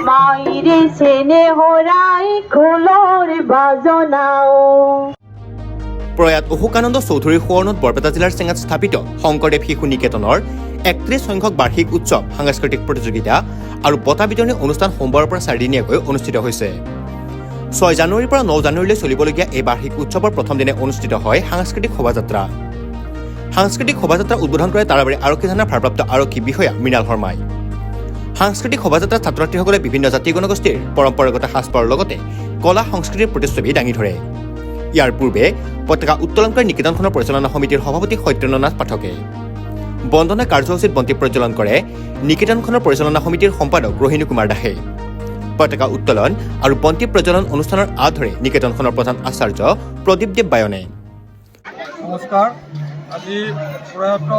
মাইৰে সেনে হৰাই খোলৰ বাজনাও। প্ৰয়াত অশোকানন্দ চৌধুৰীৰ সোঁৱৰণত বৰপেটা জিলাৰ চেঙাত স্থাপিত শংকৰদেৱ শিশু নিকেতনৰ ৩১ সংখ্যক বাৰ্ষিক উৎসৱ, সাংস্কৃতিক প্ৰতিযোগিতা আৰু বঁটা বিতৰণী অনুষ্ঠান সোমবাৰৰ পৰা 4 দিনীয়াকৈ অনুষ্ঠিত হৈছে। 6 জানুৱাৰীৰ পৰা 9 জানুৱাৰীলৈ চলিবলগীয়া এই বাৰ্ষিক উৎসৱৰ প্ৰথম দিনে অনুষ্ঠিত হয় সাংস্কৃতিক শোভাযাত্ৰা। সাংস্কৃতিক শোভাযাত্ৰা উদ্বোধন কৰে তাৰাবাৰী আৰক্ষী থানাৰ ভাৰপ্ৰাপ্ত আৰক্ষী বিষয়া মৃণাল শৰ্মাই। সাংস্কৃতিক শোভাযাত্ৰাত ছাত্ৰ ছাত্ৰীসকলে বিভিন্ন জাতি জনগোষ্ঠীৰ পৰম্পৰাগত সাজপাৰৰ লগতে কলা সংস্কৃতিৰ প্ৰতিচ্ছবি দাঙি ধৰে। ইয়াৰ পূৰ্বে পতাকা উত্তোলন কৰে নিকেতনখনৰ পৰিচালনা সমিতিৰ সভাপতি সত্যেন্দ্ৰ নাথ পাঠকে। বন্দনা কাৰ্যসূচীত বন্তি প্ৰজ্বলন কৰে নিকেতনখনৰ পৰিচালনা সমিতিৰ সম্পাদক ৰোহিণী কুমাৰ দাসে। পতাকা উত্তোলন আৰু বন্তি প্ৰজ্বলন অনুষ্ঠানৰ আঁত ধৰে নিকেতনখনৰ প্ৰধান আচাৰ্য প্ৰদীপ দেৱ বায়নে। নমস্কাৰ। আজি প্ৰয়াত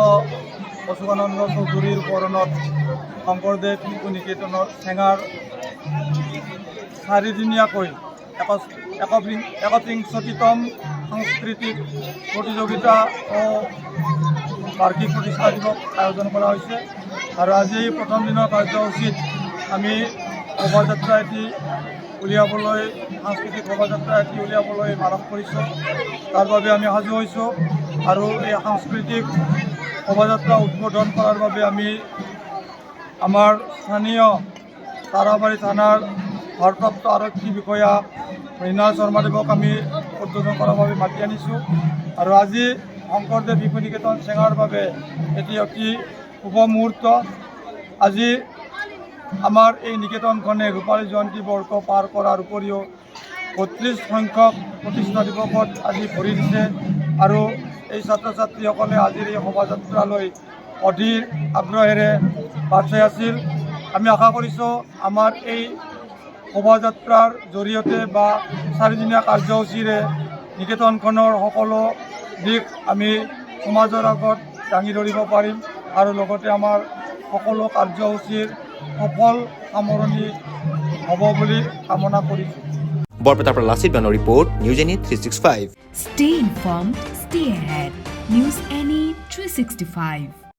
অশোকানন্দ চৌধুৰীৰ সোঁৱৰণত শংকৰদেৱ শিশু নিকেতনৰ চেঙাৰ 4 দিনীয়াকৈ 31তম সাংস্কৃতিক প্ৰতিযোগিতা ও বাৰ্ষিক প্ৰতিষ্ঠা দিৱস আয়োজন কৰা হৈছে। আৰু আজি প্ৰথম দিনৰ কাৰ্যসূচীত আমি শোভাযাত্ৰা এটি উলিয়াবলৈ সাংস্কৃতিক শোভাযাত্ৰা এটি উলিয়াবলৈ আৰম্ভ কৰিছোঁ। তাৰ বাবে আমি সাজু হৈছোঁ আৰু এই সাংস্কৃতিক শোভাযাত্ৰা উদ্বোধন কৰাৰ বাবে আমি আমাৰ স্থানীয় তাৰাবাৰী থানাৰ ভাৰপ্ৰাপ্ত আৰক্ষী বিষয়া মৃণাল শৰ্মাদেৱক আমি উদ্বোধন কৰাৰ বাবে মাতি আনিছোঁ। আৰু আজি শংকৰদেৱ শিশু নিকেতন চেঙাৰ বাবে এটি অতি শুভ মুহূৰ্ত। আজি আমাৰ এই নিকেতনখনে ৰূপালী জয়ন্তী বৰ্ষ পাৰ কৰাৰ উপৰিও 32 সংখ্যক প্ৰতিষ্ঠা দিৱসত আজি ভৰি দিছে। আৰু এই ছাত্ৰ ছাত্ৰীসকলে আজিৰ এই শোভাযাত্ৰালৈ অধীৰ আগ্ৰহেৰে বাট চাই আছিল। আমি আশা কৰিছোঁ আমাৰ এই শোভাযাত্ৰাৰ জৰিয়তে বা 4 দিনীয়া কাৰ্যসূচীৰে নিকেতনখনৰ সকলো দিশ আমি সমাজৰ আগত দাঙি ধৰিব পাৰিম আৰু লগতে আমাৰ সকলো কাৰ্যসূচীৰ সফল সামৰণি হ'ব বুলি কামনা কৰিছোঁ। বৰপেটাৰ পৰা লাচিত বানৰ report, news any 365। Stay informed, stay ahead. News Any 365.